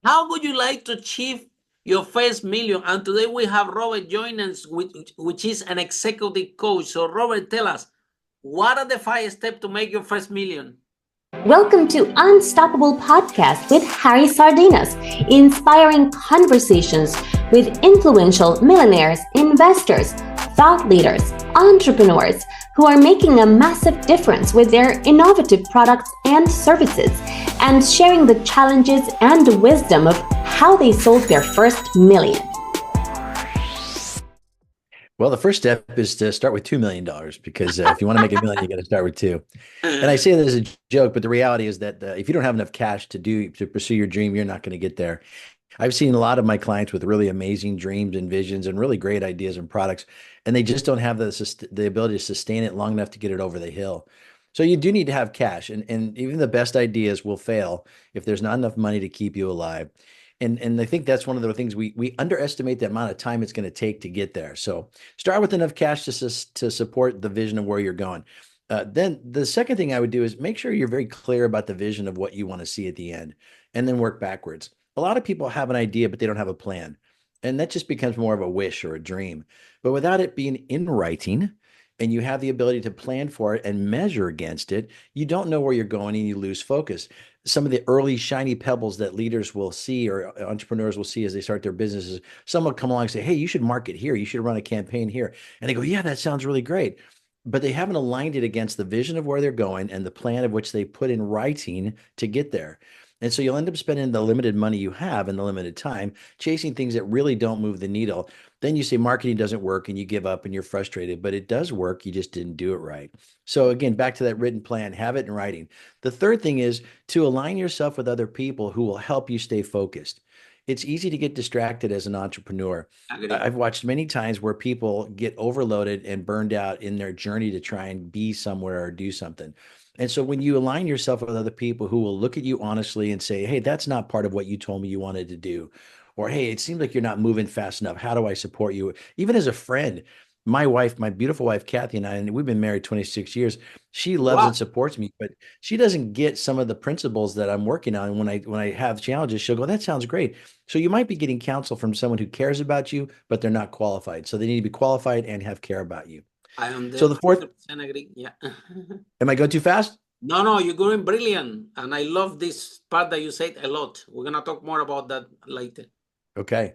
How would you like to achieve your first million? And today we have Robert joining us, which is an executive coach. So Robert, tell us, what are the 5 steps to make your first million? Welcome to Unstoppable Podcast with Harry Sardinas, inspiring conversations with influential millionaires, investors, thought leaders, entrepreneurs who are making a massive difference with their innovative products and services, and sharing the challenges and wisdom of how they sold their first million. Well, the first step is to start with $2 million because if you want to make $1 million, you got to start with 2. And I say that as a joke, but the reality is that if you don't have enough cash to pursue your dream, you're not going to get there. I've seen a lot of my clients with really amazing dreams and visions and really great ideas and products, and they just don't have the ability to sustain it long enough to get it over the hill. So you do need to have cash, and even the best ideas will fail if there's not enough money to keep you alive. And I think that's one of the things we underestimate the amount of time it's going to take to get there. So start with enough cash to support the vision of where you're going. Then the second thing I would do is make sure you're very clear about the vision of what you want to see at the end, and then work backwards. A lot of people have an idea, but they don't have a plan. And that just becomes more of a wish or a dream. But without it being in writing, and you have the ability to plan for it and measure against it, you don't know where you're going and you lose focus. Some of the early shiny pebbles that leaders will see or entrepreneurs will see as they start their businesses, someone will come along and say, hey, you should market here. You should run a campaign here. And they go, yeah, that sounds really great. But they haven't aligned it against the vision of where they're going and the plan of which they put in writing to get there. And so you'll end up spending the limited money you have and the limited time chasing things that really don't move the needle. Then you say marketing doesn't work and you give up and you're frustrated, but it does work. You just didn't do it right. So again, back to that written plan, have it in writing. The third thing is to align yourself with other people who will help you stay focused. It's easy to get distracted as an entrepreneur. I've watched many times where people get overloaded and burned out in their journey to try and be somewhere or do something. And so when you align yourself with other people who will look at you honestly and say, hey, that's not part of what you told me you wanted to do. Or, hey, it seems like you're not moving fast enough. How do I support you? Even as a friend, my wife, my beautiful wife, Kathy, and we've been married 26 years. She loves and supports me, but she doesn't get some of the principles that I'm working on. When I have challenges, she'll go, that sounds great. So you might be getting counsel from someone who cares about you, but they're not qualified. So they need to be qualified and have care about you. I am So the fourth, agree. Yeah. am I going too fast? No, you're going brilliant. And I love this part that you said a lot. We're going to talk more about that later. Okay.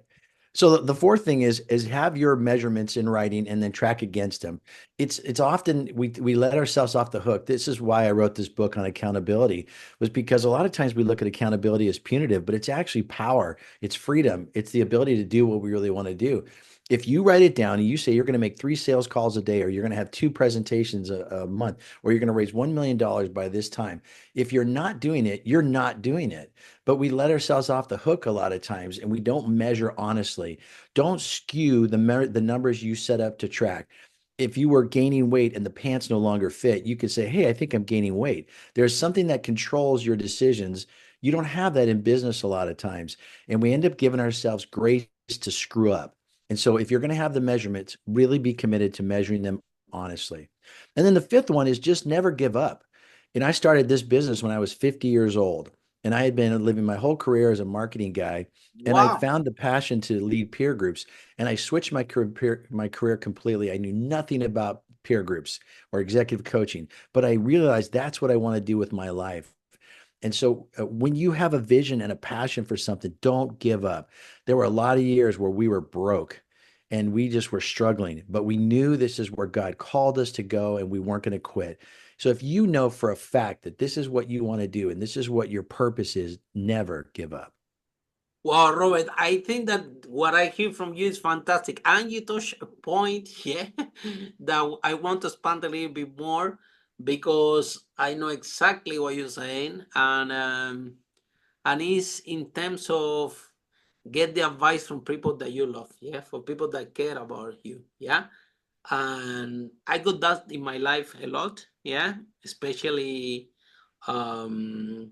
So the fourth thing is have your measurements in writing and then track against them. It's often we let ourselves off the hook. This is why I wrote this book on accountability, was because a lot of times we look at accountability as punitive, but it's actually power. It's freedom. It's the ability to do what we really want to do. If you write it down and you say you're going to make 3 sales calls a day, or you're going to have 2 presentations a month, or you're going to raise $1 million by this time, if you're not doing it, you're not doing it. But we let ourselves off the hook a lot of times and we don't measure honestly. Don't skew the numbers you set up to track. If you were gaining weight and the pants no longer fit, you could say, hey, I think I'm gaining weight. There's something that controls your decisions. You don't have that in business a lot of times. And we end up giving ourselves grace to screw up. And so if you're going to have the measurements, really be committed to measuring them honestly. And then the fifth one is just never give up. And I started this business when I was 50 years old. And I had been living my whole career as a marketing guy. And I found the passion to lead peer groups. And I switched my career completely. I knew nothing about peer groups or executive coaching, but I realized that's what I want to do with my life. And so when you have a vision and a passion for something, don't give up. There were a lot of years where we were broke and we just were struggling, but we knew this is where God called us to go and we weren't going to quit. So if you know for a fact that this is what you want to do and this is what your purpose is, never give up. Well, Robert, I think that what I hear from you is fantastic. And you touch a point here that I want to expand a little bit more, because I know exactly what you're saying. And it's in terms of get the advice from people that you love, yeah, for people that care about you, yeah. And I got that in my life a lot, yeah, especially when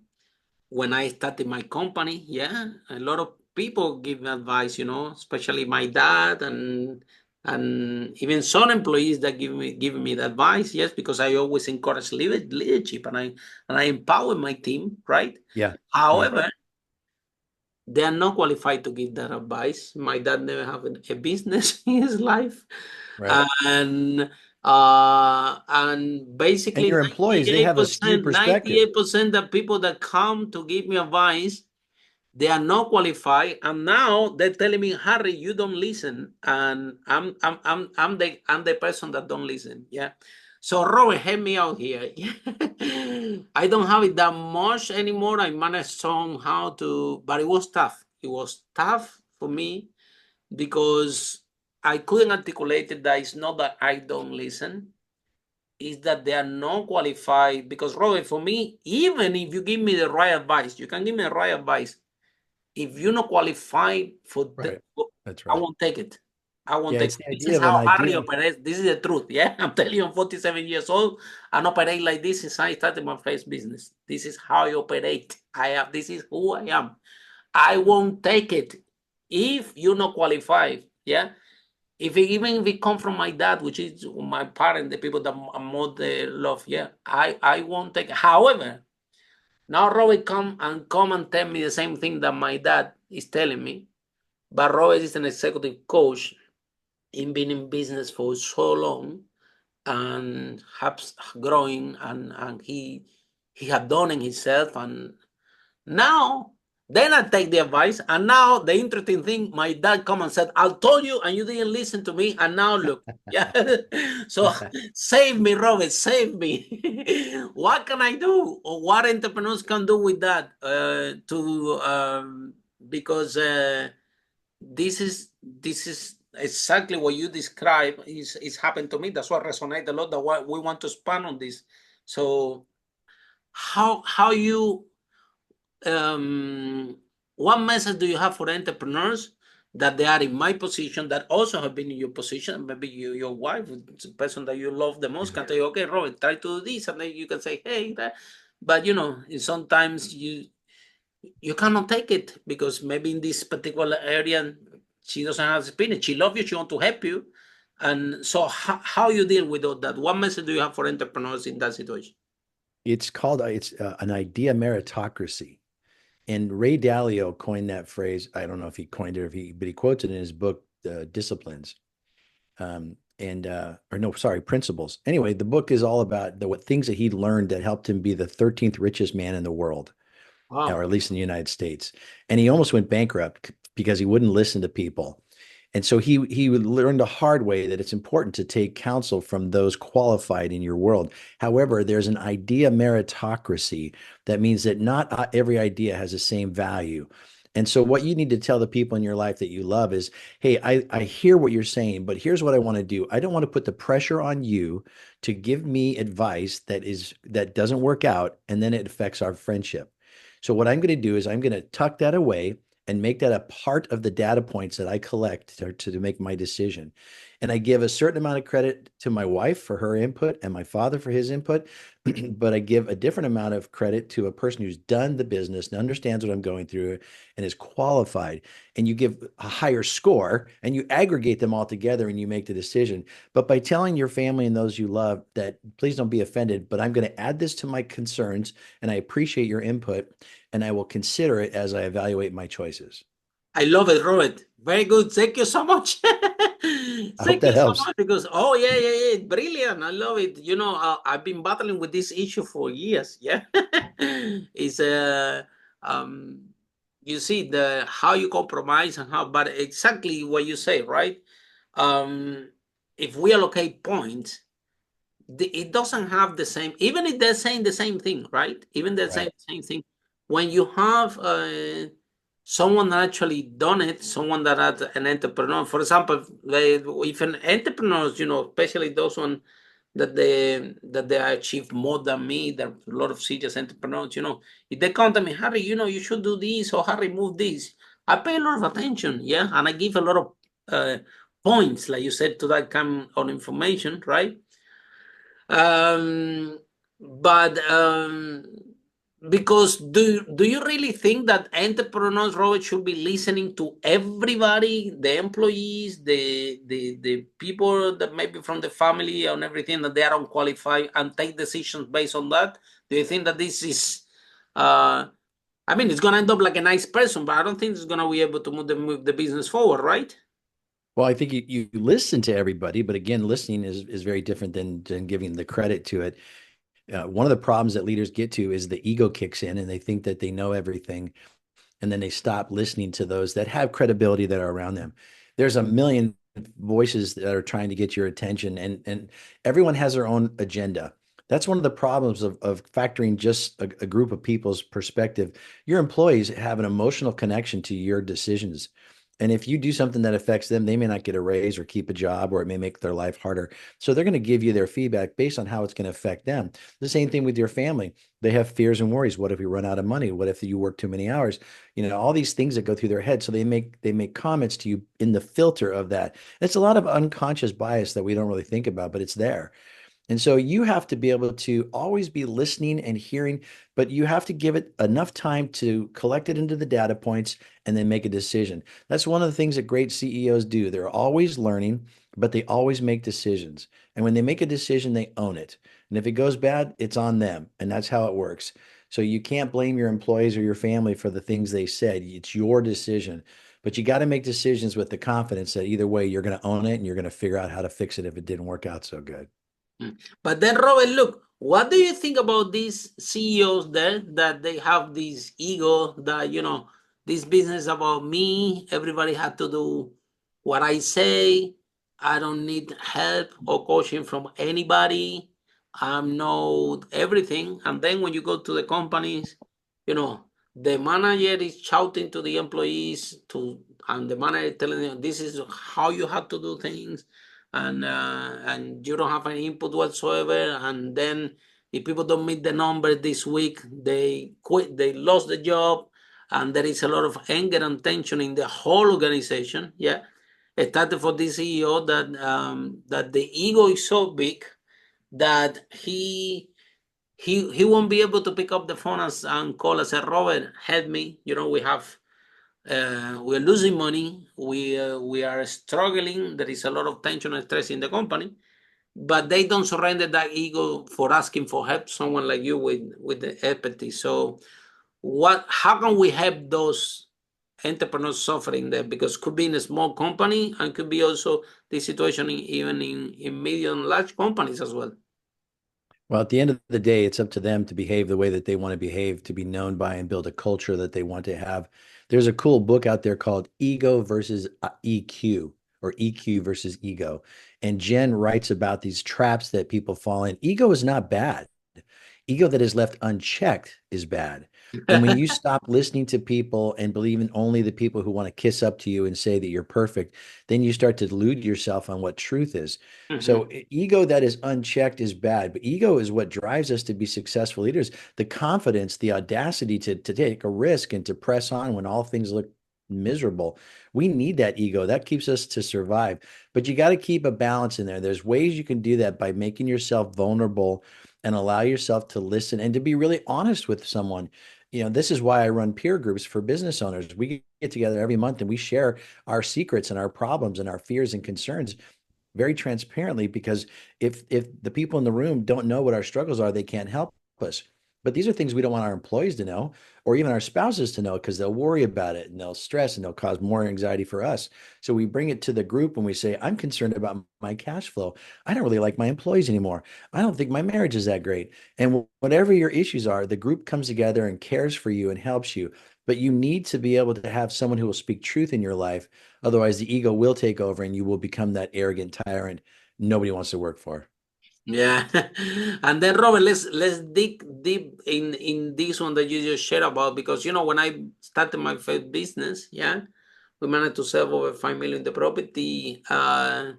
I started my company, yeah, a lot of people give me advice, especially my dad and even some employees that give me the advice, yes, because I always encourage leadership and I empower my team, right? Yeah. However, they are not qualified to give that advice. My dad never had a business in his life, Right. and And basically your employees, they have a skewed perspective. 98% of people that come to give me advice, they are not qualified, and now they're telling me, Harry, you don't listen, and I'm the person that don't listen. Yeah. So Robert, help me out here. I don't have it that much anymore. I managed somehow to, but it was tough. It was tough for me because I couldn't articulate it. That it's not that I don't listen, is that they are not qualified. Because Robert, for me, even if you give me the right advice, you can give me the right advice. If you're not qualified for the, Right. That's I right. won't take it. I won't Yeah, take it's it. the This idea is of an how Harry idea. operates. This is the truth. Yeah. I'm telling you, I'm 47 years old and operate like this since I started my first business. This is how I operate. This is who I am. I won't take it if you're not qualified. Yeah. Even if it come from my dad, which is my parent, the people that I more love, yeah, I won't take it. However, now Robert come and tell me the same thing that my dad is telling me. But Robert is an executive coach in been in business for so long and has growing, and he had done it himself, and now then I take the advice, and now the interesting thing, my dad come and said, I told you and you didn't listen to me, and now look. Yeah. So save me, Robert, save me. What can I do, or what entrepreneurs can do with that, to because this is exactly what you describe is happened to me. That's what resonates a lot. That what we want to expand on this. So how you um what message do you have for entrepreneurs that they are in my position, that also have been in your position? Maybe your wife, the person that you love the most, can tell you, okay, Robert, try to do this, and then you can say, hey, that. But sometimes you cannot take it because maybe in this particular area she doesn't have experience. She loves you, she wants to help you. And so how you deal with all that? What message do you have for entrepreneurs in that situation? It's an idea meritocracy. And Ray Dalio coined that phrase. I don't know if he coined it, but he quotes it in his book, Disciplines. Or no, sorry, Principles. Anyway, the book is all about what things that he learned that helped him be the 13th richest man in the world, or Wow. at least in the United States. And he almost went bankrupt because he wouldn't listen to people. And so he learned the hard way that it's important to take counsel from those qualified in your world. However, there's an idea meritocracy. That means that not every idea has the same value. And so what you need to tell the people in your life that you love is, hey, I hear what you're saying, but here's what I want to do. I don't want to put the pressure on you to give me advice that doesn't work out, and then it affects our friendship. So what I'm going to do is I'm going to tuck that away and make that a part of the data points that I collect to make my decision. And I give a certain amount of credit to my wife for her input and my father for his input, but I give a different amount of credit to a person who's done the business and understands what I'm going through and is qualified. And you give a higher score and you aggregate them all together and you make the decision. But by telling your family and those you love that please don't be offended, but I'm going to add this to my concerns and I appreciate your input and I will consider it as I evaluate my choices. I love it, Robert. Very good. Thank you so much. I hope Thank you that so helps. much because, oh, yeah, yeah, yeah. Brilliant. I love it. I've been battling with this issue for years. Yeah. It's um you see the how you compromise and how, but exactly what you say, right? Um if we allocate points, it doesn't have the same, even if they're saying the same thing, right? Even they're saying Right. the same thing. When you have someone that actually done it, someone that had an entrepreneur, for example, if an entrepreneur, especially those one that they achieve more than me, that a lot of serious entrepreneurs, if they come to me, Harry, you should do this, or Harry, move this. I pay a lot of attention, yeah, and I give a lot of points, like you said, to that kind of information, right? Um, but because do you really think that entrepreneurs, Robert, should be listening to everybody, the employees, the people that maybe from the family and everything, that they are unqualified, and take decisions based on that? Do you think that this is uh I mean, it's gonna end up like a nice person, but I don't think it's gonna be able to move the business forward, right? Well, I think you listen to everybody, but again, listening is very different than giving the credit to it. One of the problems that leaders get to is the ego kicks in and they think that they know everything. And then they stop listening to those that have credibility that are around them. There's a million voices that are trying to get your attention, and everyone has their own agenda. That's one of the problems of factoring just a group of people's perspective. Your employees have an emotional connection to your decisions. And if you do something that affects them, they may not get a raise or keep a job, or it may make their life harder. So they're going to give you their feedback based on how it's going to affect them. The same thing with your family. They have fears and worries. What if we run out of money? What if you work too many hours? All these things that go through their head. So they make comments to you in the filter of that. It's a lot of unconscious bias that we don't really think about, but it's there. And so you have to be able to always be listening and hearing, but you have to give it enough time to collect it into the data points and then make a decision. That's one of the things that great CEOs do. They're always learning, but they always make decisions. And when they make a decision, they own it. And if it goes bad, it's on them. And that's how it works. So you can't blame your employees or your family for the things they said. It's your decision. But you got to make decisions with the confidence that either way, you're going to own it and you're going to figure out how to fix it if it didn't work out so good. But then, Robert, look, what do you think about these CEOs there that they have this ego that, this business about me, everybody had to do what I say. I don't need help or coaching from anybody. I'm know everything. And then when you go to the companies, the manager is shouting to the employees and the manager telling them this is how you have to do things, and you don't have any input whatsoever. And then if people don't meet the number this week, they quit, they lost the job, and there is a lot of anger and tension in the whole organization. Yeah, it started for this CEO that the ego is so big that he won't be able to pick up the phone and call and say, Robert, help me. We're losing money. We are struggling. There is a lot of tension and stress in the company, but they don't surrender that ego for asking for help. Someone like you with the empathy. So, how can we help those entrepreneurs suffering there? Because it could be in a small company and could be also the situation even in medium, large companies as well. Well, at the end of the day, it's up to them to behave the way that they want to behave, to be known by and build a culture that they want to have. There's a cool book out there called Ego versus EQ, or EQ versus Ego. And Jen writes about these traps that people fall in. Ego is not bad. Ego that is left unchecked is bad. And when you stop listening to people and believe in only the people who want to kiss up to you and say that you're perfect, then you start to delude yourself on what truth is. So ego that is unchecked is bad, but ego is what drives us to be successful leaders. The confidence, the audacity to take a risk and to press on when all things look miserable. We need that ego. That keeps us to survive. But you got to keep a balance in there. There's ways you can do that by making yourself vulnerable and allow yourself to listen and to be really honest with someone. This is why I run peer groups for business owners. We get together every month and we share our secrets and our problems and our fears and concerns very transparently, because if the people in the room don't know what our struggles are, they can't help us. But these are things we don't want our employees to know, or even our spouses to know, because they'll worry about it and they'll stress and they'll cause more anxiety for us. So we bring it to the group and we say, I'm concerned about my cash flow. I don't really like my employees anymore. I don't think my marriage is that great. And whatever your issues are, the group comes together and cares for you and helps you. But you need to be able to have someone who will speak truth in your life. Otherwise, the ego will take over and you will become that arrogant tyrant nobody wants to work for. Yeah. And then, Robert, let's dig deep in this one that you just shared about, because when I started my first business, yeah, we managed to sell over 5 million the property. I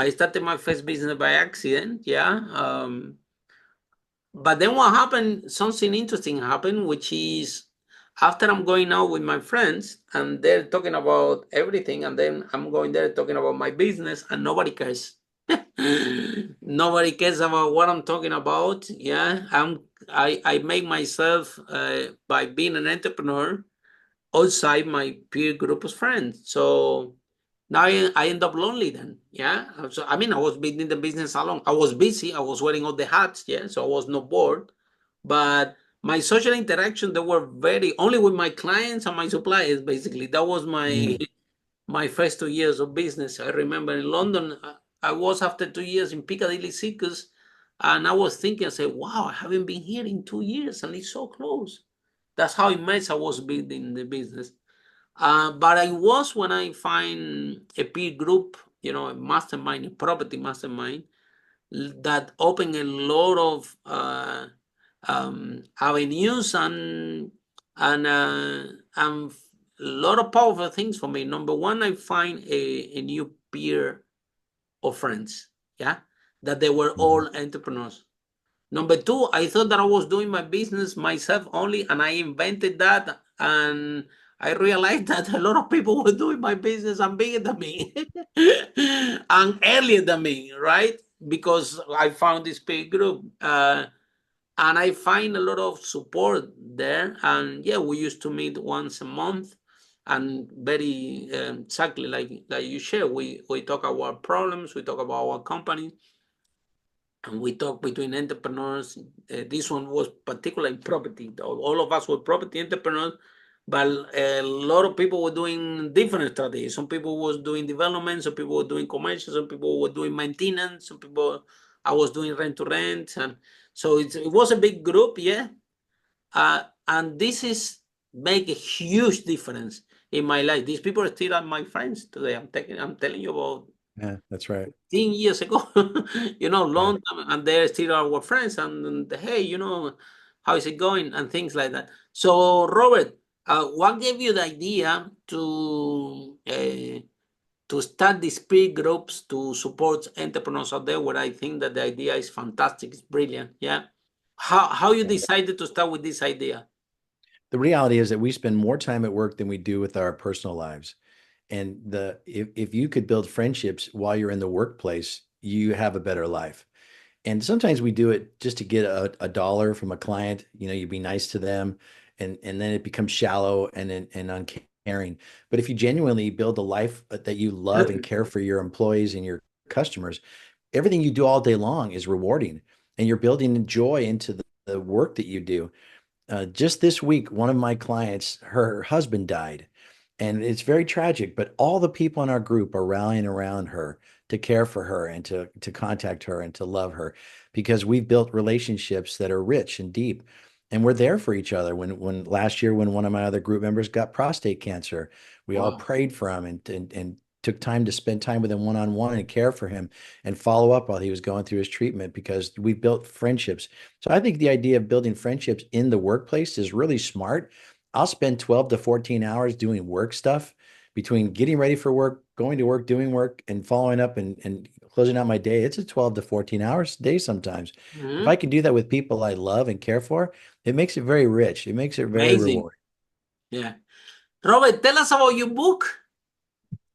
started my first business by accident, yeah. But then what happened, something interesting happened, which is after I'm going out with my friends and they're talking about everything, and then I'm going there talking about my business, and nobody cares. Nobody cares about what I'm talking about. Yeah, I make myself by being an entrepreneur outside my peer group of friends. So now I end up lonely then. Yeah. So I mean, I was building the business alone. I was busy. I was wearing all the hats. Yeah. So I was not bored, but my social interaction, they were very only with my clients and my suppliers. Basically, that was my Mm. my first 2 years of business. I remember in London, I was after 2 years in Piccadilly Circus, and I was thinking, I said, wow, I haven't been here in 2 years and it's so close. That's how immense I was building the business. But I was when I find a peer group, a mastermind, a property mastermind that open a lot of avenues and a lot of powerful things for me. Number one, I find a new peer of friends, yeah, that they were Mhm. all entrepreneurs. Number two, I thought that I was doing my business myself only, and I invented that. And I realized that a lot of people were doing my business and bigger than me and earlier than me, right? Because I found this big group. And I find a lot of support there. And yeah, we used to meet once a month, and very exactly like you share, we talk about our problems, we talk about our company, and we talk between entrepreneurs. This one was particularly in property. All of us were property entrepreneurs, but a lot of people were doing different strategies. Some people was doing development, some people were doing commercial, some people were doing maintenance, some people I was doing rent to rent, and so it was a big group, yeah. And this is make a huge difference in my life. These people still are my friends today. I'm telling you about Yeah, that's right. 10 years ago, Yeah. long time, and they're still our friends. And hey, how is it going, and things like that. So, Robert, what gave you the idea to start these peer groups to support entrepreneurs out there? Where I think that the idea is fantastic, it's brilliant. Yeah, how you Yeah. decided to start with this idea? The reality is that we spend more time at work than we do with our personal lives. And if you could build friendships while you're in the workplace, you have a better life. And sometimes we do it just to get a dollar from a client. You be nice to them, and then it becomes shallow and uncaring. But if you genuinely build a life that you love and care for your employees and your customers, everything you do all day long is rewarding, and you're building joy into the work that you do. Just this week, one of my clients, her husband died, and it's very tragic. But all the people in our group are rallying around her to care for her and to contact her and to love her, because we've built relationships that are rich and deep, and we're there for each other. When last year, when one of my other group members got prostate cancer, we all Wow. prayed for him and took time to spend time with him one on one and care for him and follow up while he was going through his treatment, because we built friendships. So I think the idea of building friendships in the workplace is really smart. I'll spend 12 to 14 hours doing work stuff between getting ready for work, going to work, doing work, and following up and closing out my day. It's a 12 to 14 hours a day sometimes. If I Mhm. can do that with people I love and care for, it makes it very rich. It makes it very Amazing. rewarding. Yeah. Robert, tell us about your book.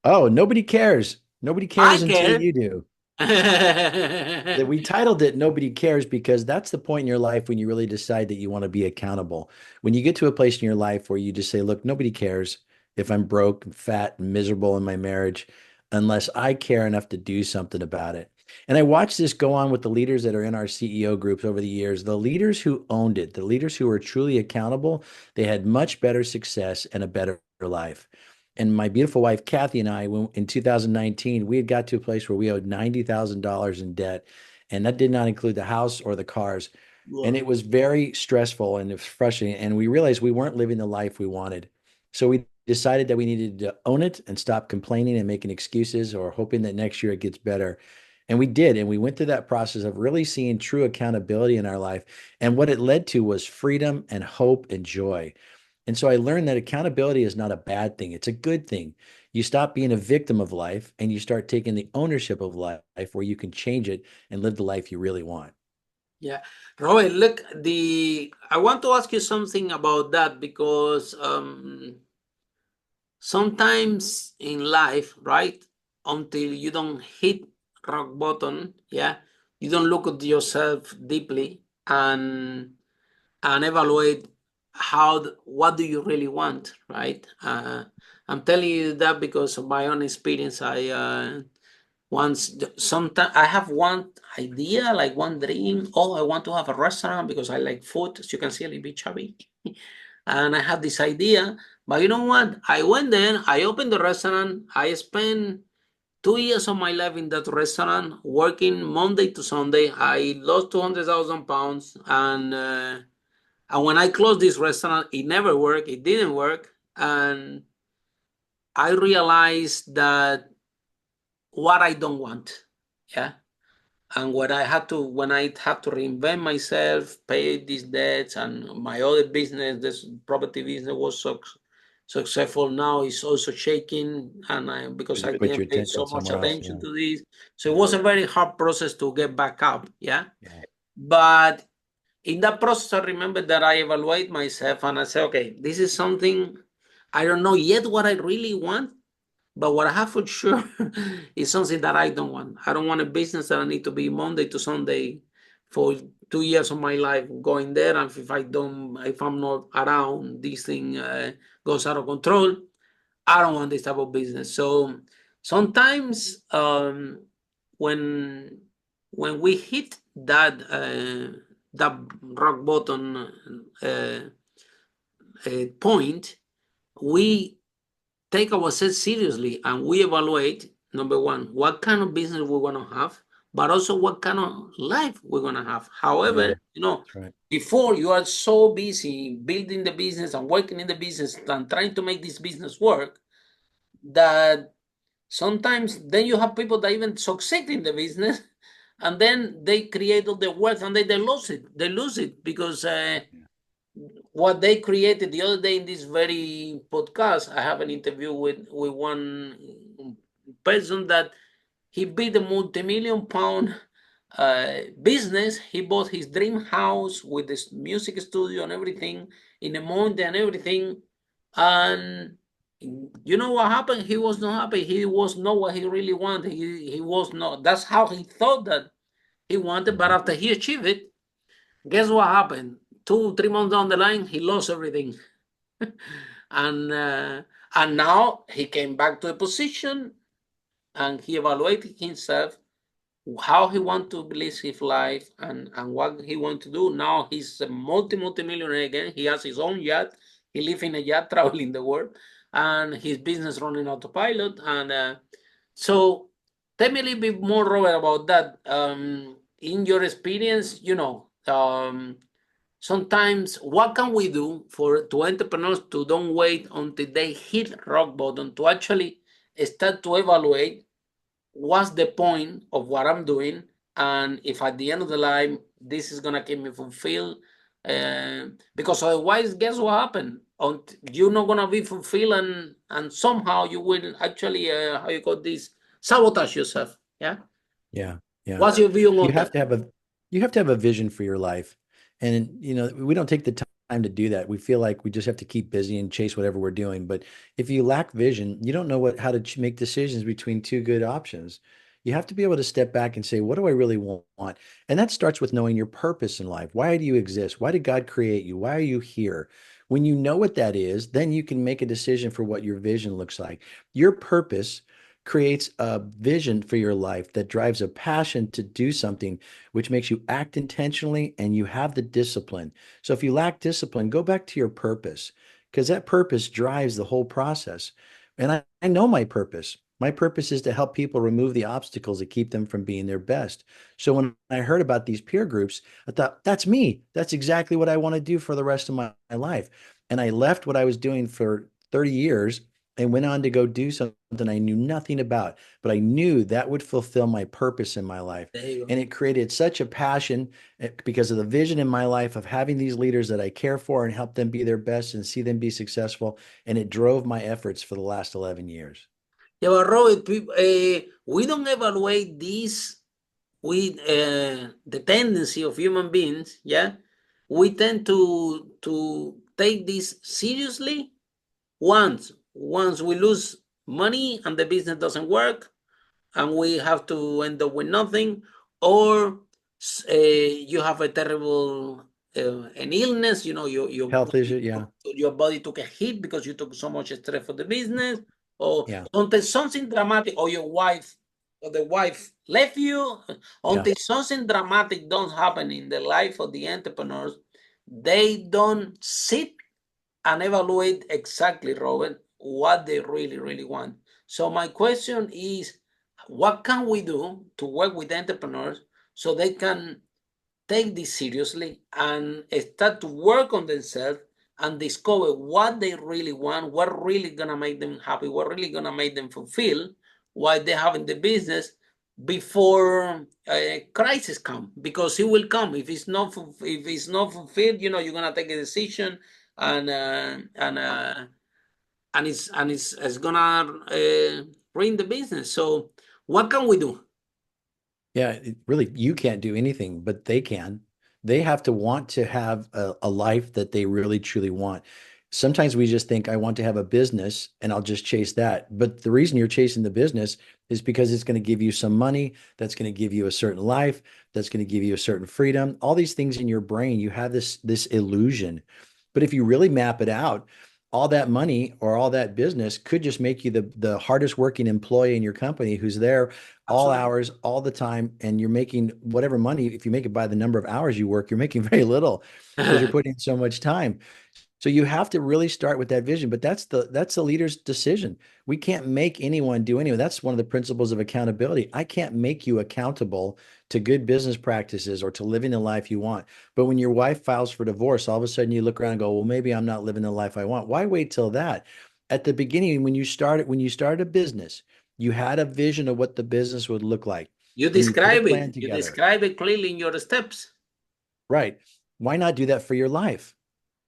Oh, nobody cares. Nobody I cares until care. you do. That we titled it Nobody Cares because that's the point in your life when you really decide that you want to be accountable. When you get to a place in your life where you just say, look, nobody cares if I'm broke, fat, and miserable in my marriage unless I care enough to do something about it. And I watched this go on with the leaders that are in our CEO groups over the years. The leaders who owned it, the leaders who were truly accountable, they had much better success and a better life. And my beautiful wife, Kathy, and I, in 2019, we had got to a place where we owed $90,000 in debt, and that did not include the house or the cars. And Yeah. it was very stressful and it was frustrating. And we realized we weren't living the life we wanted. So we decided that we needed to own it and stop complaining and making excuses or hoping that next year it gets better. And we did. And we went through that process of really seeing true accountability in our life. And what it led to was freedom and hope and joy. And so I learned that accountability is not a bad thing. It's a good thing. You stop being a victim of life and you start taking the ownership of life where you can change it and live the life you really want. Yeah. Robert, look, I want to ask you something about that because sometimes in life, right, until you don't hit rock bottom, yeah, you don't look at yourself deeply and evaluate what do you really want, right? I'm telling you that because of my own experience. Sometimes I have one idea, like one dream. Oh, I want to have a restaurant because I like food. As you can see, a little bit chubby. And I had this idea, but you know what? I went there, I opened the restaurant, I spent 2 years of my life in that restaurant, working Monday to Sunday. I lost 200,000 pounds, and when I closed this restaurant, it never worked. It didn't work, and I realized that what I don't want, yeah. And when I had to reinvent myself, pay these debts, and my other business, this property business, was so successful. Now it's also shaking, and because Because you I put your didn't pay so attention much somewhere else. attention Yeah. to this, so it Yeah. was a very hard process to get back up. Yeah, Yeah. but in that process, I remember that I evaluate myself and I say, okay, this is something I don't know yet what I really want, but what I have for sure is something that I don't want. I don't want a business that I need to be Monday to Sunday for 2 years of my life going there. And if I'm not around, this thing goes out of control. I don't want this type of business. So sometimes when when we hit that rock bottom point, we take ourselves seriously and we evaluate, number one, what kind of business we're going to have, but also what kind of life we're going to have. Yeah. However, That's right. before you are so busy building the business and working in the business and trying to make this business work, that sometimes then you have people that even succeed in the business and then they create all the wealth and they lose it. They lose it because what they created the other day in this very podcast, I have an interview with one person that he built a multi-million pound business. He bought his dream house with this music studio and everything in a mountain and everything. And you know what happened? He was not happy. He was not what he really wanted. He was not. That's how he thought that he wanted. But Mhm. after he achieved it, guess what happened? 2, 3 months down the line, he lost everything. and uh, and now he came back to a position and he evaluated himself how he want to live his life and what he want to do. Now he's a multi-millionaire again. He has his own yacht. He lives in a yacht traveling the world and his business running autopilot. And so tell me a little bit more, Robert, about that. In your experience, sometimes what can we do to entrepreneurs to don't wait until they hit rock bottom to actually start to evaluate what's the point of what I'm doing, and if at the end of the line this is gonna keep me fulfilled, because otherwise, guess what happened? You're not gonna be fulfilled, and somehow you will actually how you call this, sabotage yourself. Yeah. Yeah. Yeah. What's your view You on have that? to have a you have to have a vision for your life. And we don't take the time to do that. We feel like we just have to keep busy and chase whatever we're doing. But if you lack vision, you don't know how to make decisions between two good options. You have to be able to step back and say, what do I really want? And that starts with knowing your purpose in life. Why do you exist? Why did God create you? Why are you here? When you know what that is, then you can make a decision for what your vision looks like. Your purpose creates a vision for your life that drives a passion to do something, which makes you act intentionally and you have the discipline. So if you lack discipline, go back to your purpose because that purpose drives the whole process. And I know my purpose. My purpose is to help people remove the obstacles that keep them from being their best. So when I heard about these peer groups, I thought, that's me. That's exactly what I want to do for the rest of my life. And I left what I was doing for 30 years and went on to go do something I knew nothing about, but I knew that would fulfill my purpose in my life. There you go. And it created such a passion because of the vision in my life of having these leaders that I care for and help them be their best and see them be successful. And it drove my efforts for the last 11 years. Yeah, but Robert, we don't evaluate this with the tendency of human beings. Yeah, we tend to take this seriously. Once we lose money and the business doesn't work, and we have to end up with nothing, or you have a terrible an illness. Health issue. Yeah. Your body took a hit because you took so much stress for the business, or Yeah. something dramatic, or your wife the wife left you, Yeah. until something dramatic don't happen in the life of the entrepreneurs, they don't sit and evaluate exactly, Robert, what they really, really want. So my question is, what can we do to work with entrepreneurs so they can take this seriously and start to work on themselves and discover what they really want, what really gonna make them happy, what really gonna make them fulfill while they have in the business before a crisis come, because it will come if it's not if it's not fulfilled. You're gonna take a decision, and it's gonna ruin the business. So what can we do? Yeah, really, you can't do anything, but they can. They have to want to have a life that they really truly want. Sometimes we just think, I want to have a business and I'll just chase that. But the reason you're chasing the business is because it's going to give you some money, that's going to give you a certain life, that's going to give you a certain freedom. All these things in your brain, you have this illusion. But if you really map it out, all that money or all that business could just make you the hardest working employee in your company who's there all Absolutely. hours, all the time, and you're making whatever money. If you make it by the number of hours you work, you're making very little because you're putting in so much time. So you have to really start with that vision, but that's the leader's decision. We can't make anyone do anything. That's one of the principles of accountability. I can't make you accountable to good business practices or to living the life you want. But when your wife files for divorce, all of a sudden you look around and go, well, maybe I'm not living the life I want. Why wait till that? At the beginning, when you started a business, you had a vision of what the business would look like, You and you put a describe plan it. You together. describe it clearly in your steps. Right. Why not do that for your life?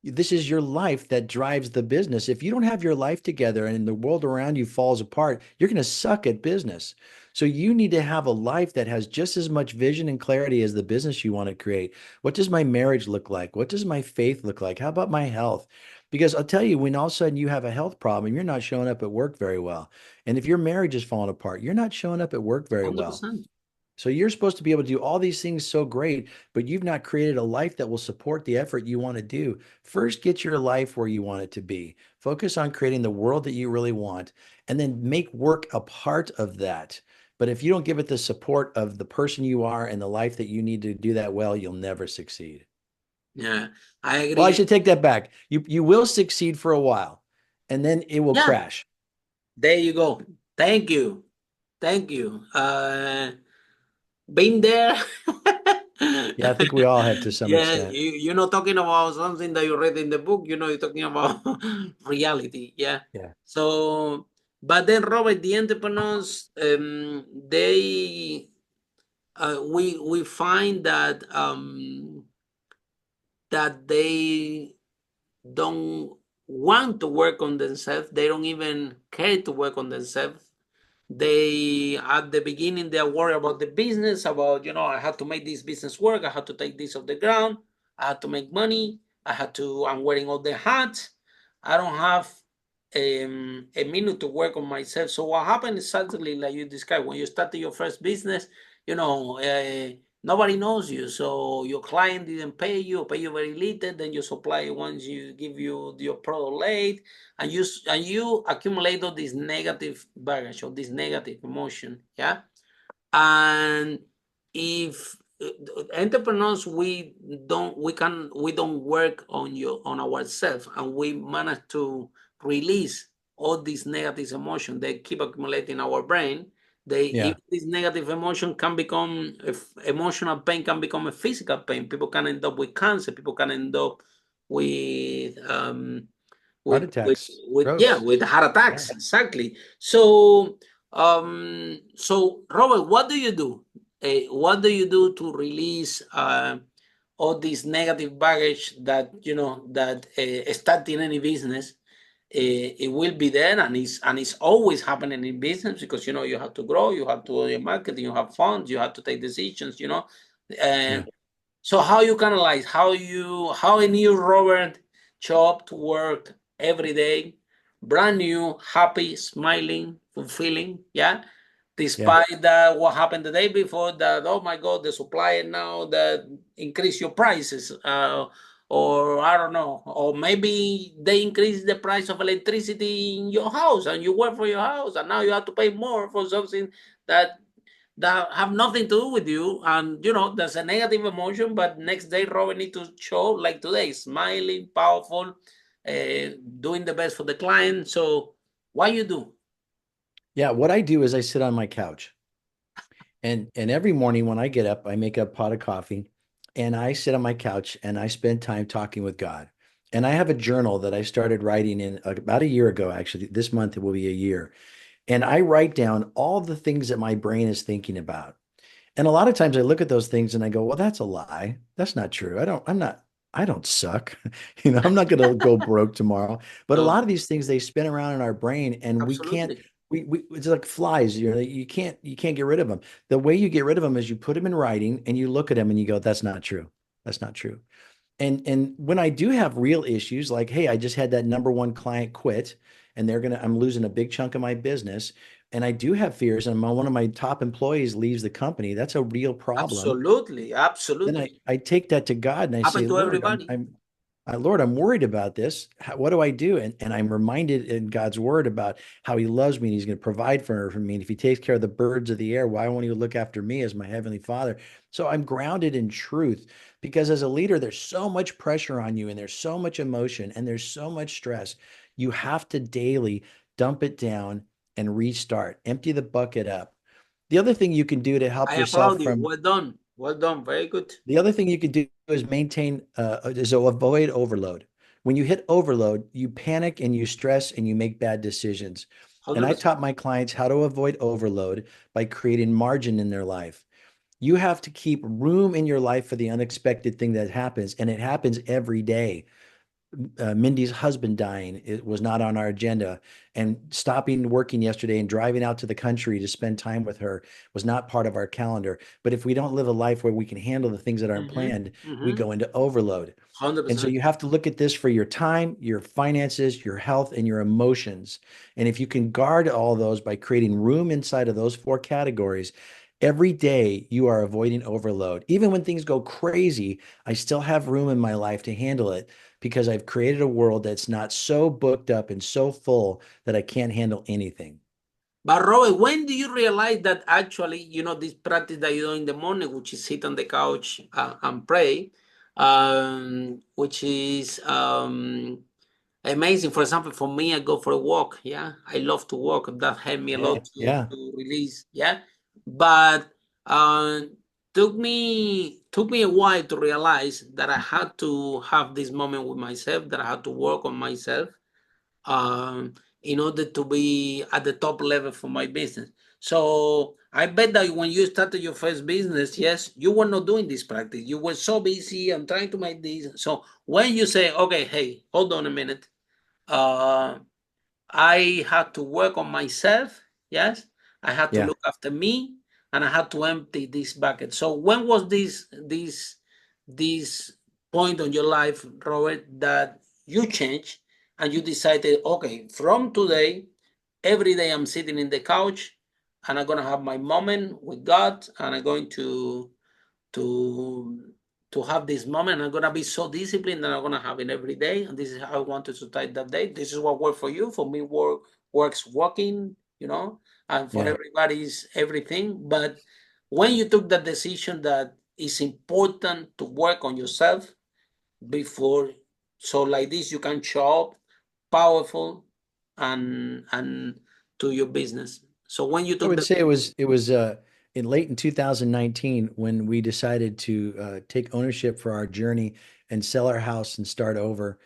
This is your life that drives the business. If you don't have your life together and the world around you falls apart, you're going to suck at business. So you need to have a life that has just as much vision and clarity as the business you want to create. What does my marriage look like? What does my faith look like? How about my health? Because I'll tell you, when all of a sudden you have a health problem, you're not showing up at work very well. And if your marriage is falling apart, you're not showing up at work very well. 100%. So you're supposed to be able to do all these things so great, but you've not created a life that will support the effort you want to do. First, get your life where you want it to be. Focus on creating the world that you really want, and then make work a part of that. But if you don't give it the support of the person you are and the life that you need to do that well, you'll never succeed. Yeah, I Well, I agree. should take that back. You will succeed for a while, and then it will Yeah, crash. there you go. Thank you. Thank you. Been there. Yeah, I think we all have to some Yeah, extent. you're not talking about something that you read in the book, you're talking about reality. Yeah. Yeah. So, but then, Robert, the entrepreneurs, we find that they don't want to work on themselves. They don't even care to work on themselves. They, at the beginning, they are worried about the business, about, I have to make this business work. I have to take this off the ground. I have to make money. I'm wearing all the hats. I don't have a minute to work on myself. So what happened is exactly like you described. When you started your first business, nobody knows you. So your client didn't pay you very little. Then your supplier wants you, give you your product late, and you accumulate all this negative baggage or this negative emotion. Yeah. And if entrepreneurs, we don't work on ourselves, and we manage to release all these negative emotions. They keep accumulating in our brain. Yeah. If this negative emotion can become, if emotional pain can become a physical pain, people can end up with cancer. People can end up with Heart with with attacks, with yeah, strokes. with heart Yeah. attacks, exactly. So Robert, what do you do to release all this negative baggage that starting any business, it will be there, and it's always happening in business, because you have to grow, you have to do your marketing, you have funds, you have to take decisions, Yeah. and so how you analyze, how a new Robert show up to work every day, brand new, happy, smiling, fulfilling, yeah. Yeah. Despite that, what happened the day before, that, oh my God, the supplier now that increase your prices, or I don't know, or maybe they increase the price of electricity in your house, and you work for your house, and now you have to pay more for something that. that have nothing to do with you, and there's a negative emotion, but next day Robert need to show like today, smiling, powerful, doing the best for the client. So what you do? Yeah, what I do is I sit on my couch. And every morning when I get up, I make a pot of coffee and I sit on my couch and I spend time talking with God. And I have a journal that I started writing in about a year ago, actually. This month it will be a year. And I write down all the things that my brain is thinking about. And a lot of times I look at those things and I go, well, that's a lie. That's not true. I don't suck. I'm not going to go broke tomorrow. But a No, lot of these things, they spin around in our brain and we can't, absolutely. it's like flies, you can't get rid of them. The way you get rid of them is you put them in writing and you look at them and you go, that's not true. That's not true. And when I do have real issues, like, hey, I just had that number one client quit and I'm losing a big chunk of my business. And I do have fears, and one of my top employees leaves the company. That's a real problem. Absolutely, Then absolutely. I take that to God and I Happen say, to Lord, everybody. Lord, I'm worried about this. What do I do? And I'm reminded in God's word about how he loves me and he's going to provide for me. And if he takes care of the birds of the air, why won't he look after me as my heavenly father? So I'm grounded in truth because as a leader, there's so much pressure on you and there's so much emotion and there's so much stress. You have to daily dump it down and restart, empty the bucket up. The other thing you can do to help I yourself applaud you. from Well done. Well done. Very good. the other thing you could do is to avoid overload. When you hit overload, you panic and you stress and you make bad decisions. And I 100%. taught my clients how to avoid overload by creating margin in their life. You have to keep room in your life for the unexpected thing that happens, and it happens every day. Mindy's husband dying, it was not on our agenda, and stopping working yesterday and driving out to the country to spend time with her was not part of our calendar. But if we don't live a life where we can handle the things that aren't Mm-hmm. planned, we Mm-hmm. go into overload. And so 100%. you have to look at this for your time, your finances, your health, and your emotions. And if you can guard all those by creating room inside of those four categories, every day you are avoiding overload. Even when things go crazy, I still have room in my life to handle it because I've created a world that's not so booked up and so full that I can't handle anything. But Robert, when do you realize that actually, this practice that you do in the morning, which is sit on the couch and pray, which is amazing. For example, for me, I go for a walk. Yeah, I love to walk. That helped me a lot Yeah. to release. Yeah, but uh, took me a while to realize that I had to have this moment with myself. That I had to work on myself um, in order to be at the top level for my business. So I bet that when you started your first business, yes, you were not doing this practice. You were so busy and trying to make this. So when you say, okay, hey, hold on a minute, uh, I had to work on myself. Yes, I had to Yeah. look after me, and I had to empty this bucket. So when was this point on your life, Robert, that you changed and you decided, okay, from today, every day I'm sitting in the couch, and I'm gonna have my moment with God, and I'm going to to have this moment. I'm gonna be so disciplined that I'm gonna have it every day, and this is how I wanted to start that day. This is what worked for you. For me, works walking, and for Yeah. everybody's everything. But when you took that decision that it's important to work on yourself before, so like this, you can show up powerful and to your business. So when you I took would the say it was in late in 2019 when we decided to take ownership for our journey and sell our house and start over.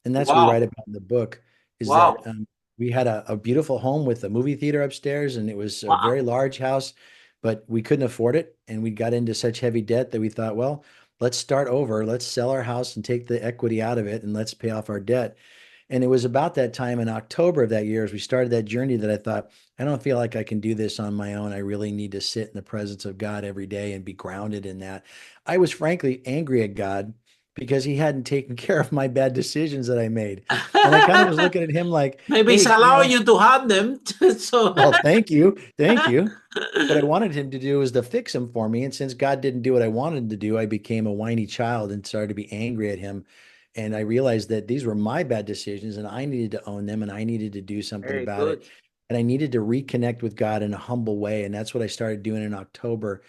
And that's what we write wow, about in the book is that wow, we had a beautiful home with a movie theater upstairs, and it was a very wow. large house, but we couldn't afford it. And we got into such heavy debt that we thought, well, let's start over. Let's sell our house and take the equity out of it and let's pay off our debt. And it was about that time in October of that year, as we started that journey, that I thought, I don't feel like I can do this on my own. I really need to sit in the presence of God every day and be grounded in that. I was frankly angry at God because he hadn't taken care of my bad decisions that I made. And I kind of was looking at him like, Maybe it's hey, allowing you to have them. So well, thank you. Thank you. What I wanted him to do was to fix him for me. And since God didn't do what I wanted him to do, I became a whiny child and started to be angry at him. And I realized that these were my bad decisions and I needed to own them and I needed to do something very about it. good. and I needed to reconnect with God in a humble way. And that's what I started doing in October.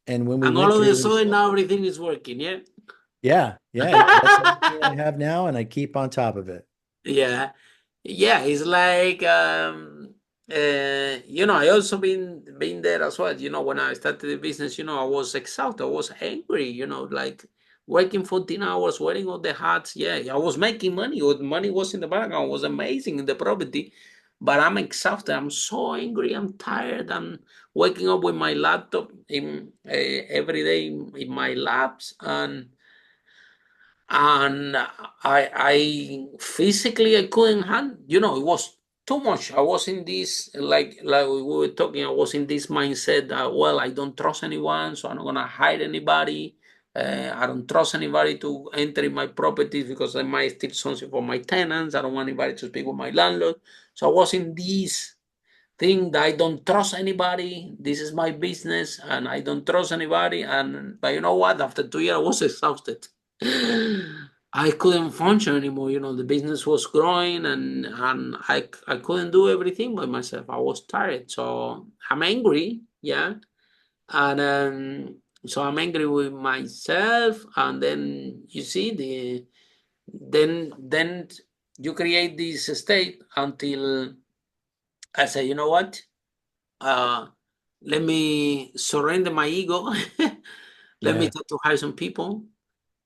And when we And all went of a through this, sudden now everything is working, yeah? yeah, yeah, that's the routine I have now, and I keep on top of it. Yeah. Yeah, it's like I also been there as well. When I started the business, I was exhausted, I was angry, like working 14 hours, wearing all the hats. Yeah, I was making money. Or the money was in the bank account, was amazing in the property, but I'm exhausted. I'm so angry. I'm tired. I'm waking up with my laptop in every day in my laps, and I physically I couldn't handle. It was too much. I was in this like we were talking. I was in this mindset that, well, I don't trust anyone, so I'm not gonna hire anybody. I don't trust anybody to enter in my properties because I might steal something from my tenants. I don't want anybody to speak with my landlord. So I was in this thing that I don't trust anybody. This is my business, and I don't trust anybody. But you know what? After 2 years, I was exhausted. I couldn't function anymore. The business was growing, and I couldn't do everything by myself. I was tired, so I'm angry. Yeah, and so I'm angry with myself, and then you see then you create this state until I say, you know what? Uh, Let me surrender my ego. Let me Yeah, try to hire some people,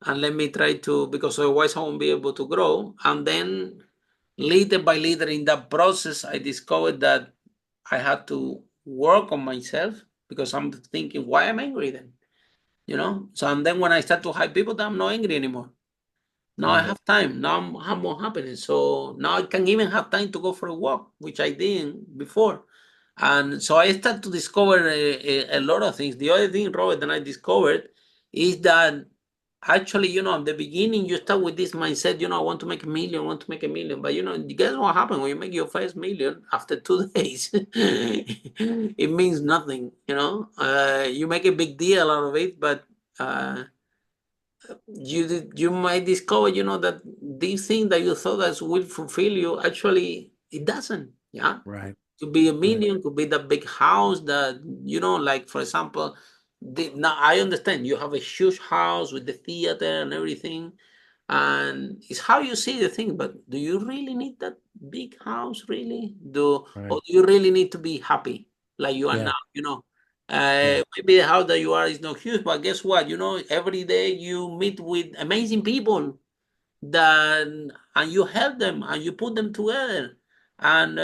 and let me try to, because otherwise I won't be able to grow. And then little by little in that process, I discovered that I had to work on myself because I'm thinking, why am I angry then? So, and then when I start to hire people, I'm not angry anymore. Now I right, have time. Now have more happiness. So now I can even have time to go for a walk, which I didn't before. And so I start to discover a lot of things. The other thing, Robert, that I discovered is that actually, at the beginning, you start with this mindset, I want to make a million, I want to make a million. But, guess what happens when you make your first million after 2 days? It means nothing. You make a big deal out of it, but you might discover, that this thing that you thought that will fulfill you, actually, it doesn't. Yeah. right, Could be a right. million, could be the big house that, like, for example, now I understand you have a huge house with the theater and everything, and it's how you see the thing. But do you really need that big house, really? Or Right. do you really need to be happy like you are Yeah. now? Yeah. Maybe the house that you are is not huge, but guess what? Every day you meet with amazing people that, and you help them and you put them together, and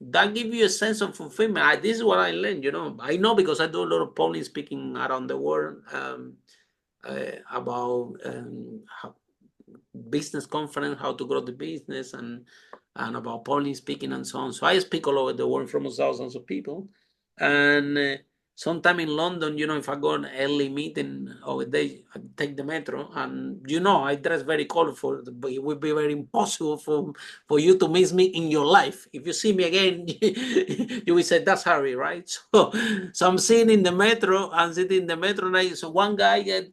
that gives you a sense of fulfillment. This is what I learned. I know because I do a lot of public speaking around the world, about business conference, how to grow the business, and about public speaking and so on. So I speak all over the world from thousands of people, and sometime in London, if I go on an early meeting or day, I take the metro, and I dress very colorful, but it would be very impossible for you to miss me in your life. If you see me again, you will say that's Harry, right? So I'm sitting in the metro, and so one guy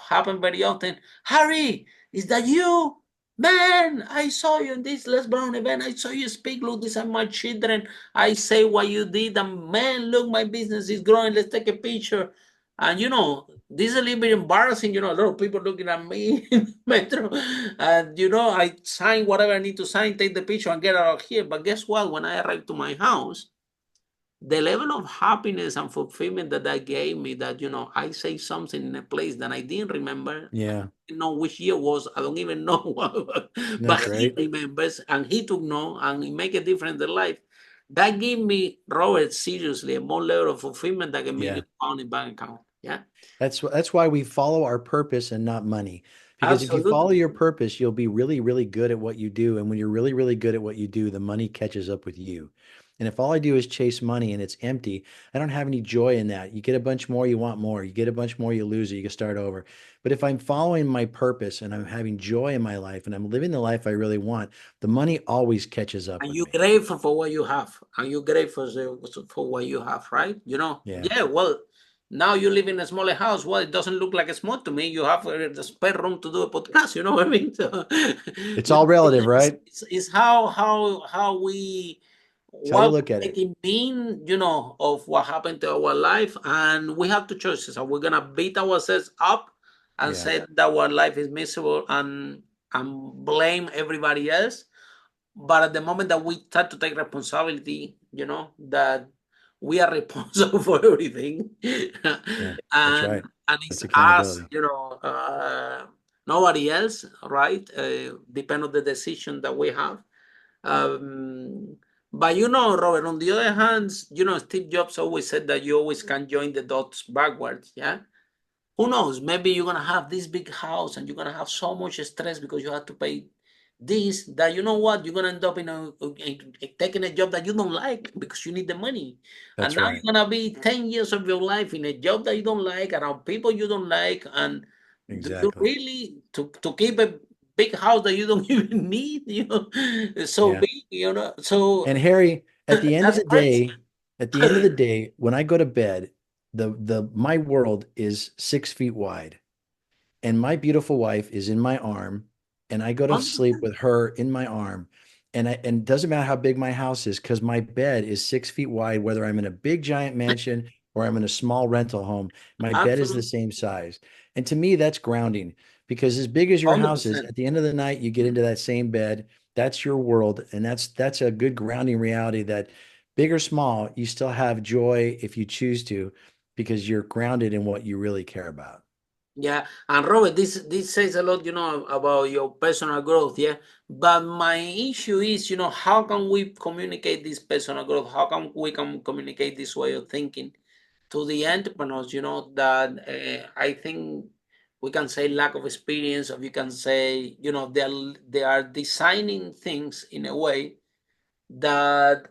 happened very often. Harry, is that you? Man, I saw you in this Les Brown event. I saw you speak. Look, these are my children. I say what you did. And man, look, my business is growing. Let's take a picture. And this is a little bit embarrassing. A lot of people looking at me in the metro. And I sign whatever I need to sign, take the picture, and get out of here. But guess what? When I arrived to my house, the level of happiness and fulfillment that gave me, that I say something in a place that I didn't remember. I Yeah. didn't know which year was. I don't even know what, but That's he right. remembers, and he took note, and it make a difference in their life. That gave me, Robert, seriously, a more level of fulfillment than a Yeah. million pound in bank account. Yeah, That's why we follow our purpose and not money. Because if you follow absolutely. your purpose, you'll be really, really good at what you do. And when you're really, really good at what you do, the money catches up with you. And if all I do is chase money and it's empty, I don't have any joy in that. You get a bunch more, you want more. You get a bunch more, you lose it, you can start over. But if I'm following my purpose and I'm having joy in my life and I'm living the life I really want, the money always catches up And with you're me. grateful for what you have, and you're grateful for what you have, right? Yeah. Yeah. Well, now you live in a smaller house. Well, it doesn't look like a small to me. You have the spare room to do a podcast. You know what I mean? So, It's all relative, right? it's how we It's how you what look at make it. it mean, of what happened to our life, and we have two choices. Are we gonna beat ourselves up and Yeah, say that our life is miserable and blame everybody else? But at the moment that we start to take responsibility, that we are responsible for everything, yeah, that's and right. it's That's us, accountability. nobody else, right? Depend on the decision that we have. Um, but Robert, on the other hand, Steve Jobs always said that you always can join the dots backwards. Yeah. Who knows? Maybe you're gonna have this big house and you're gonna have so much stress because you have to pay this, that you know what, you're gonna end up taking a job that you don't like because you need the money. And That's now right. you're gonna be 10 years of your life in a job that you don't like, around people you don't like. And do you Exactly. really to keep a big house that you don't even need, it's so Yeah. big, so And Harry, at the end of that's the crazy. day, at the end of the day, when I go to bed, the my world is 6 feet wide, and my beautiful wife is in my arm, and I go to sleep with her in my arm. And it doesn't matter how big my house is, because my bed is 6 feet wide, whether I'm in a big giant mansion or I'm in a small rental home, my bed is the Absolutely. same size. And to me, that's grounding, because as big as your house is, 100%. at the end of the night, you get into that same bed. That's your world. And that's a good grounding reality that big or small, you still have joy if you choose to, because you're grounded in what you really care about. Yeah, and Robert, this says a lot, about your personal growth. Yeah, but my issue is, how can we communicate this personal growth? How can we communicate this way of thinking to the entrepreneurs? That I think we can say lack of experience, or you can say, they are designing things in a way that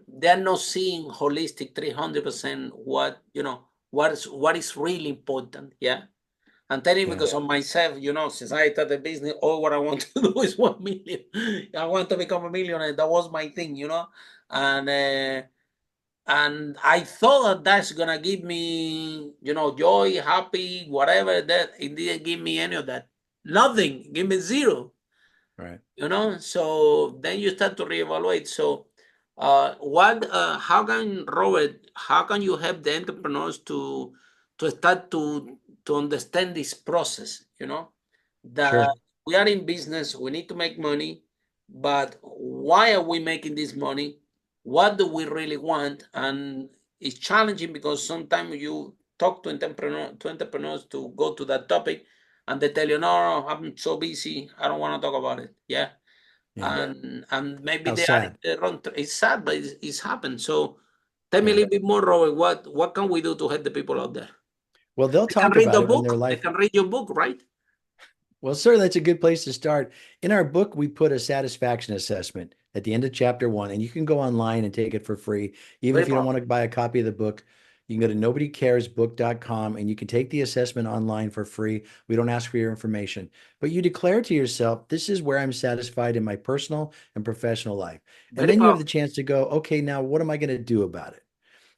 they are not seeing holistic 300% what is really important. Yeah. I'm telling you Yeah. because of myself, since I started business, all what I want to do is 1 million. I want to become a millionaire. That was my thing, and and I thought that that's gonna give me, joy, happy, whatever. That it didn't give me any of that. Nothing. Give me zero. Right. So then you start to reevaluate. So how can, Robert, how can you help the entrepreneurs to start to understand this process, that Sure. we are in business, we need to make money, but why are we making this money? What do we really want? And it's challenging because sometimes you talk to entrepreneurs to go to that topic, and they tell you, no, no, I'm so busy, I don't want to talk about it. Yeah. Yeah. And maybe How they are in sad. the wrong. It's sad, but it's happened. So tell me a Yeah. little bit more, Robert. What can we do to help the people out there? Well, they'll They can talk read about the it when their book. They life. can read your book, right? Well, sir, that's a good place to start. In our book, we put a satisfaction assessment at the end of chapter one, and you can go online and take it for free. Even Very if you don't powerful. want to buy a copy of the book, you can go to nobodycaresbook.com and you can take the assessment online for free. We don't ask for your information, but you declare to yourself, this is where I'm satisfied in my personal and professional life. And Very then you have powerful. the chance to go, okay, now what am I going to do about it?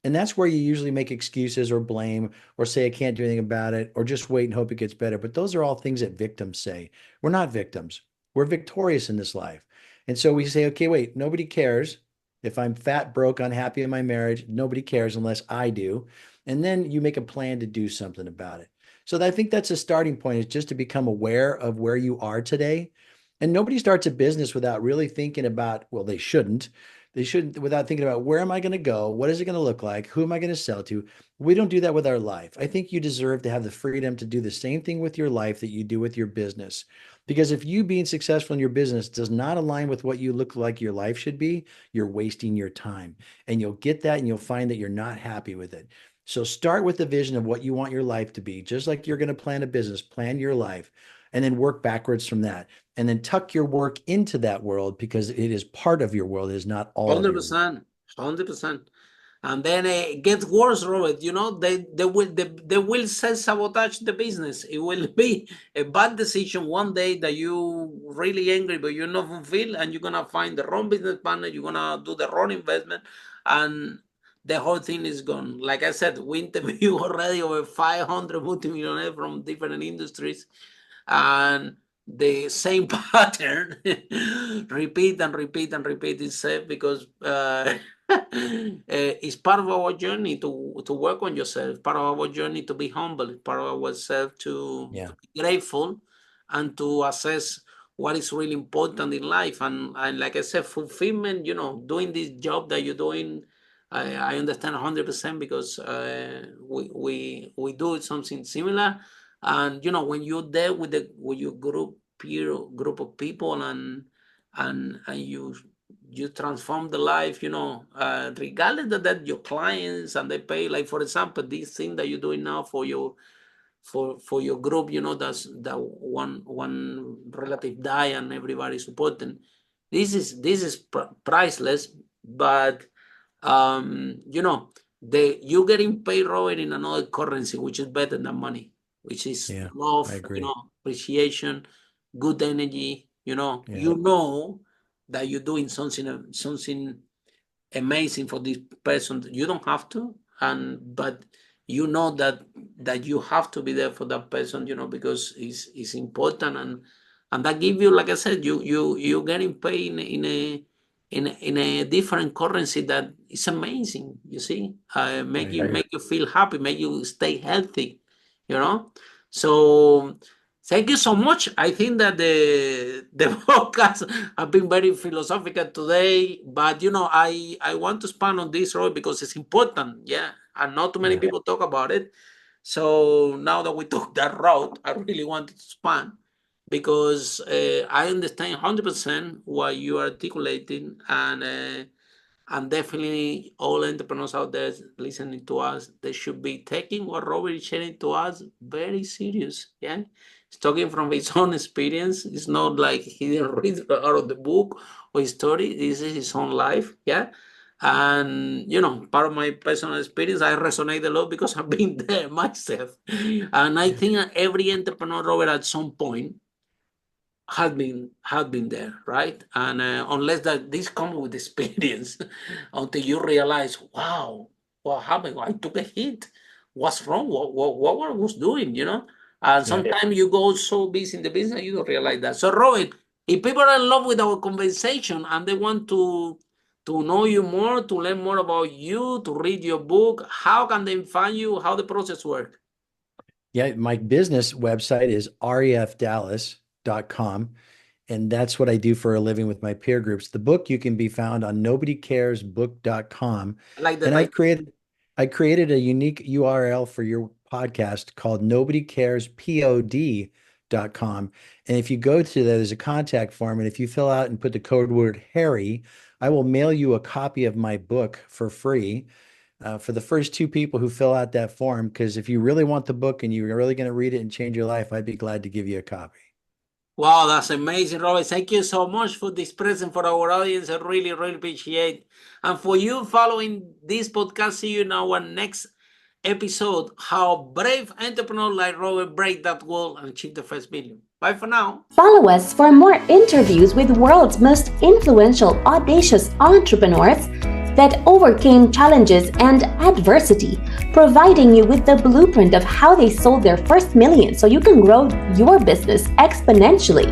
And that's where you usually make excuses or blame or say, I can't do anything about it, or just wait and hope it gets better. But those are all things that victims say. We're not victims. We're victorious in this life. And so we say, okay, wait, nobody cares. If I'm fat, broke, unhappy in my marriage, nobody cares unless I do. And then you make a plan to do something about it. So I think that's a starting point, is just to become aware of where you are today. And nobody starts a business without really thinking about, well, they shouldn't, without thinking about, where am I going to go? What is it going to look like? Who am I going to sell to? We don't do that with our life. I think you deserve to have the freedom to do the same thing with your life that you do with your business. Because if you being successful in your business does not align with what you look like your life should be, you're wasting your time. And you'll get that, and you'll find that you're not happy with it. So start with the vision of what you want your life to be. Just like you're going to plan a business, plan your life, and then work backwards from that. And then tuck your work into that world, because it is part of your world. It is not all of Hundred your world. percent. 100%. And then it gets worse, Robert. They will self-sabotage the business. It will be a bad decision one day that you really angry, but you're not fulfilled, and you're gonna find the wrong business partner. You're gonna do the wrong investment, and the whole thing is gone. Like I said, we interview already over 500 multimillionaires from different industries, and the same pattern, repeat and repeat and repeat itself, because it's part of our journey to work on yourself, part of our journey to be humble, part of ourselves Yeah. to be grateful and to assess what is really important in life. And like I said, fulfillment, doing this job that you're doing, I understand 100%, because we do something similar. And when you're there with your group of people, and you transform the life, regardless of that your clients, and they pay, like for example this thing that you're doing now for your group, that's that one relative die and everybody supporting. This is priceless. But you getting paid, Robert, in another currency, which is better than money, which is Yeah. I love, agree. appreciation, good energy. Yeah. That you're doing something amazing for this person. You don't have to, but that you have to be there for that person, because it's important. And that give you, like I said, you getting paid in a different currency that is amazing. You see, I agree. make you feel happy, make you stay healthy. You know, so thank you so much. I think that the podcast have been very philosophical today, but I want to expand on this, Roy, because it's important. Yeah, and not too many Yeah. people talk about it. So now that we took that route, I really wanted to expand, because I understand 100% what you are articulating, and definitely all entrepreneurs out there listening to us, they should be taking what Robert is sharing to us very serious. Yeah, he's talking from his own experience. It's not like he didn't read it out of the book or his story. This is his own life. Yeah. And part of my personal experience, I resonate a lot because I've been there myself. And I Yeah. think every entrepreneur, Robert, at some point had been there, right? And unless that this comes with experience, until you realize, wow, what happened? I took a hit. What's wrong? What I was doing? And Yeah. sometimes you go so busy in the business, you don't realize that. So, Robin, if people are in love with our conversation and they want to know you more, to learn more about you, to read your book, how can they find you? How the process works? Yeah. My business website is refdallas.com. And that's what I do for a living with my peer groups. The book you can be found on nobodycaresbook.com. I like the And title. I created a unique URL for your podcast called nobodycarespod.com. And if you go to that, there's a contact form. And if you fill out and put the code word Harry, I will mail you a copy of my book for free. For the first two people who fill out that form, because if you really want the book and you're really going to read it and change your life, I'd be glad to give you a copy. Wow, that's amazing, Robert. Thank you so much for this present for our audience. I really, really appreciate. And for you following this podcast, see you in our next episode. How brave entrepreneur like Robert break that wall and achieve the first million. Bye for now. Follow us for more interviews with world's most influential, audacious entrepreneurs that overcame challenges and adversity, providing you with the blueprint of how they sold their first million so you can grow your business exponentially.